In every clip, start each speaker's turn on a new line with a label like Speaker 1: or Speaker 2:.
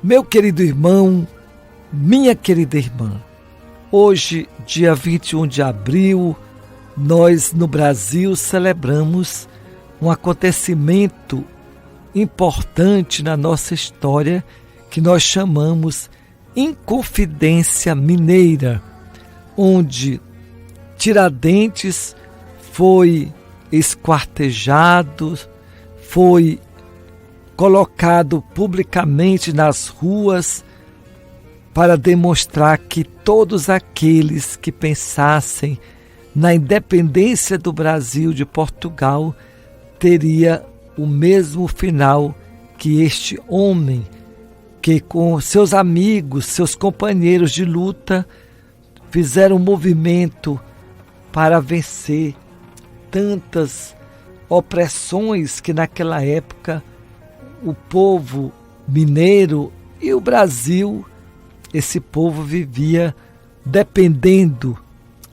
Speaker 1: Meu querido irmão, minha querida irmã, hoje, dia 21 de abril, nós no Brasil celebramos um acontecimento importante na nossa história que nós chamamos Inconfidência Mineira, onde Tiradentes foi esquartejado, foi colocado publicamente nas ruas para demonstrar que todos aqueles que pensassem na independência do Brasil de Portugal teria o mesmo final que este homem, que com seus amigos, seus companheiros de luta, fizeram um movimento para vencer tantas opressões que naquela época o povo mineiro e o Brasil, esse povo vivia dependendo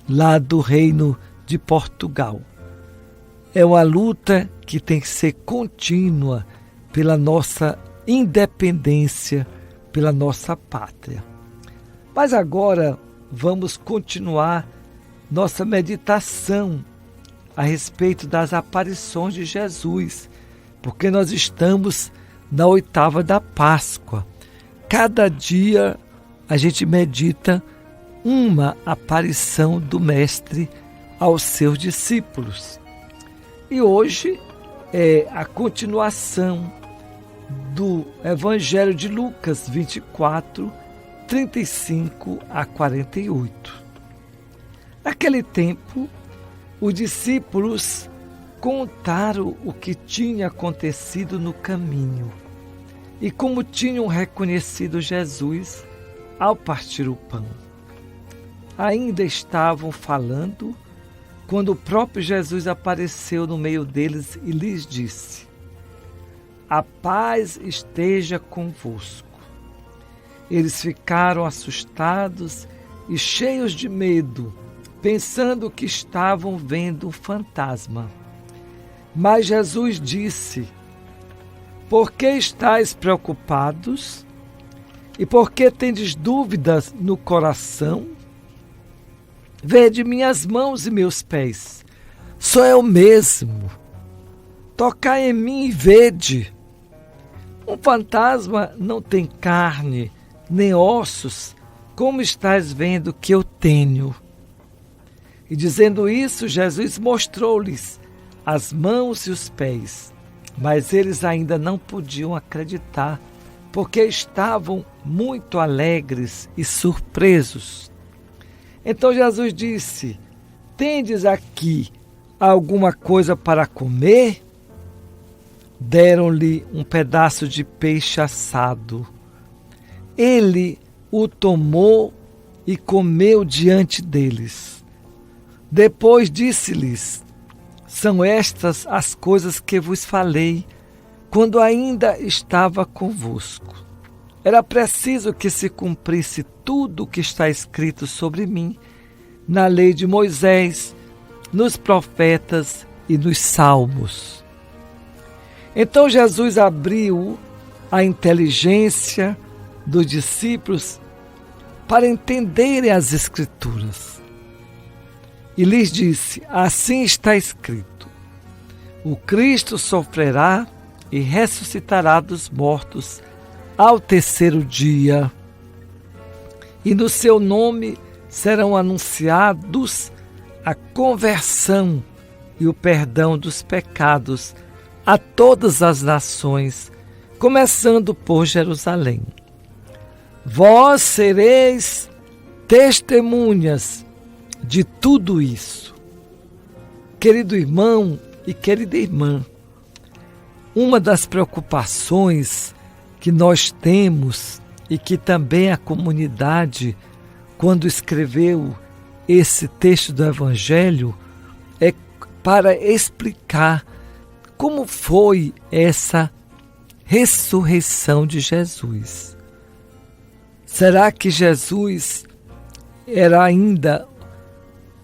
Speaker 1: lá do reino de Portugal. É uma luta que tem que ser contínua pela nossa independência, pela nossa pátria. Mas agora vamos continuar nossa meditação a respeito das aparições de Jesus, porque nós estamos na oitava da Páscoa. Cada dia a gente medita uma aparição do Mestre aos seus discípulos. E hoje é a continuação do Evangelho de Lucas 24, 35 a 48. Naquele tempo, os discípulos contaram o que tinha acontecido no caminho e como tinham reconhecido Jesus ao partir o pão. Ainda estavam falando quando o próprio Jesus apareceu no meio deles e lhes disse: "A paz esteja convosco." Eles ficaram assustados e cheios de medo, pensando que estavam vendo um fantasma. Mas Jesus disse: "Por que estáis preocupados? E por que tendes dúvidas no coração? Vede minhas mãos e meus pés, sou eu mesmo. Tocai em mim e vede. Um fantasma não tem carne, nem ossos, como estáis vendo que eu tenho." E dizendo isso, Jesus mostrou-lhes as mãos e os pés, mas eles ainda não podiam acreditar, porque estavam muito alegres e surpresos. Então Jesus disse: "Tendes aqui alguma coisa para comer?" Deram-lhe um pedaço de peixe assado. Ele o tomou e comeu diante deles. Depois disse-lhes: "São estas as coisas que vos falei quando ainda estava convosco. Era preciso que se cumprisse tudo o que está escrito sobre mim na lei de Moisés, nos profetas e nos salmos." Então Jesus abriu a inteligência dos discípulos para entenderem as Escrituras. E lhes disse: "Assim está escrito: o Cristo sofrerá e ressuscitará dos mortos ao terceiro dia, e no seu nome serão anunciados a conversão e o perdão dos pecados a todas as nações, começando por Jerusalém. Vós sereis testemunhas de tudo isso." Querido irmão e querida irmã, uma das preocupações que nós temos e que também a comunidade, quando escreveu esse texto do Evangelho, é para explicar como foi essa ressurreição de Jesus. Será que Jesus era ainda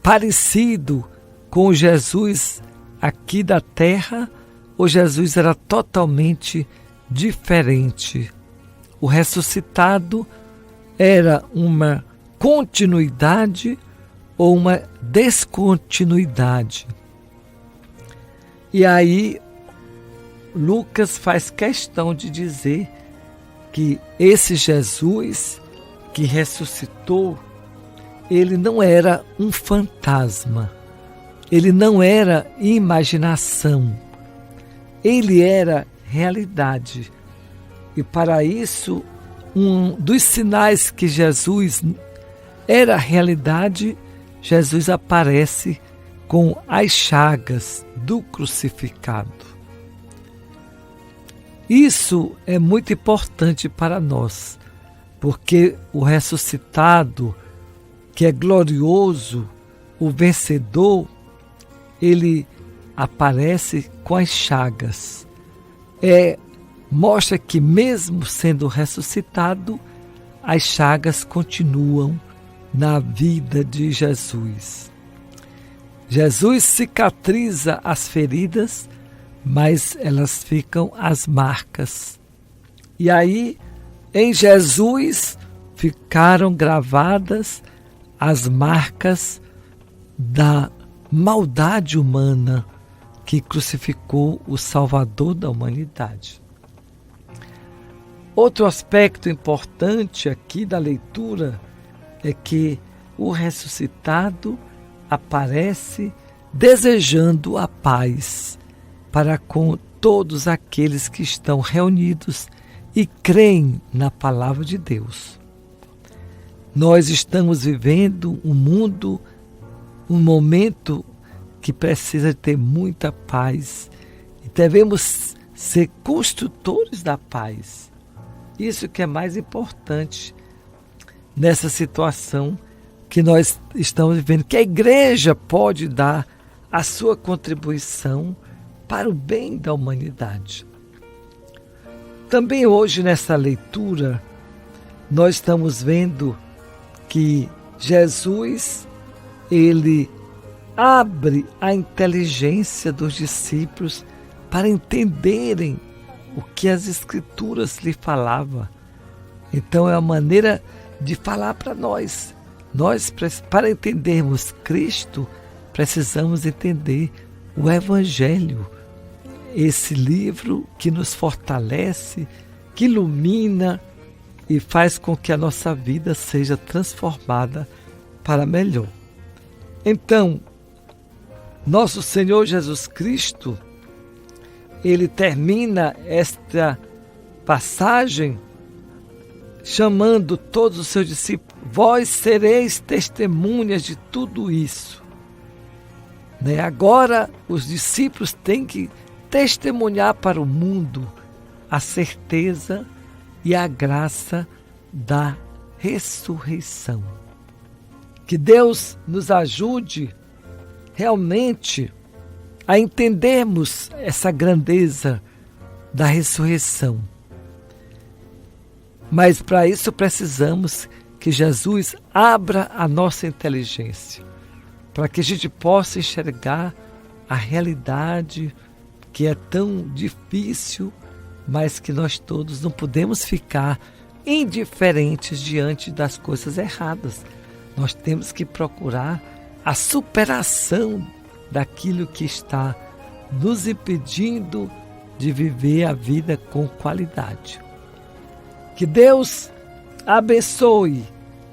Speaker 1: parecido com o Jesus aqui da terra, ou Jesus era totalmente diferente? o ressuscitado era uma continuidade ou uma descontinuidade. E aí Lucas faz questão de dizer que esse Jesus que ressuscitou, ele não era um fantasma, ele não era imaginação, ele era realidade. E para isso, um dos sinais que Jesus era realidade, Jesus aparece com as chagas do crucificado. Isso é muito importante para nós, porque o ressuscitado, que é glorioso, o vencedor, ele aparece com as chagas. Mostra que mesmo sendo ressuscitado, as chagas continuam na vida de Jesus. Jesus cicatriza as feridas, mas elas ficam as marcas. E aí, em Jesus, ficaram gravadas as marcas da maldade humana que crucificou o Salvador da humanidade. Outro aspecto importante aqui da leitura é que o ressuscitado aparece desejando a paz para com todos aqueles que estão reunidos e creem na palavra de Deus. Nós estamos vivendo um momento que precisa ter muita paz e devemos ser construtores da paz. Isso que é mais importante nessa situação que nós estamos vivendo, que a igreja pode dar a sua contribuição para o bem da humanidade. Também hoje nessa leitura nós estamos vendo que Jesus, ele abre a inteligência dos discípulos para entenderem o que as Escrituras lhe falavam. Então é uma maneira de falar para nós. Nós, para entendermos Cristo, precisamos entender o Evangelho, esse livro que nos fortalece, que ilumina e faz com que a nossa vida seja transformada para melhor. Então, nosso Senhor Jesus Cristo, ele termina esta passagem chamando todos os seus discípulos: vós sereis testemunhas de tudo isso. Agora os discípulos têm que testemunhar para o mundo a certeza e a graça da ressurreição. Que Deus nos ajude realmente a entendermos essa grandeza da ressurreição. Mas para isso precisamos que Jesus abra a nossa inteligência, para que a gente possa enxergar a realidade que é tão difícil, mas que nós todos não podemos ficar indiferentes diante das coisas erradas. Nós temos que procurar a superação daquilo que está nos impedindo de viver a vida com qualidade. Que Deus abençoe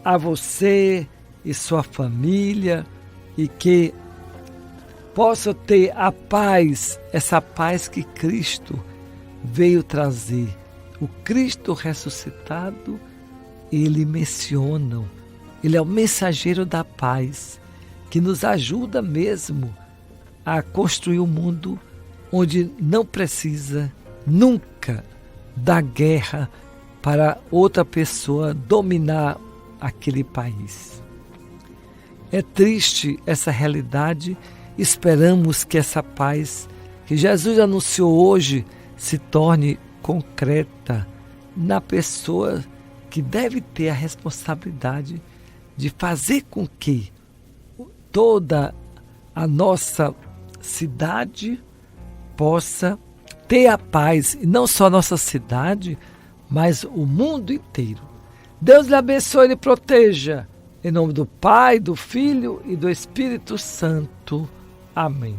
Speaker 1: a você e sua família e que possa ter a paz, essa paz que Cristo veio trazer. O Cristo ressuscitado, ele menciona, ele é o mensageiro da paz, que nos ajuda mesmo a construir um mundo onde não precisa nunca da guerra para outra pessoa dominar aquele país. É triste essa realidade. Esperamos que essa paz que Jesus anunciou hoje se torne concreta na pessoa que deve ter a responsabilidade de fazer com que toda a nossa cidade possa ter a paz, e não só a nossa cidade, mas o mundo inteiro. Deus lhe abençoe e lhe proteja. Em nome do Pai, do Filho e do Espírito Santo. Amém.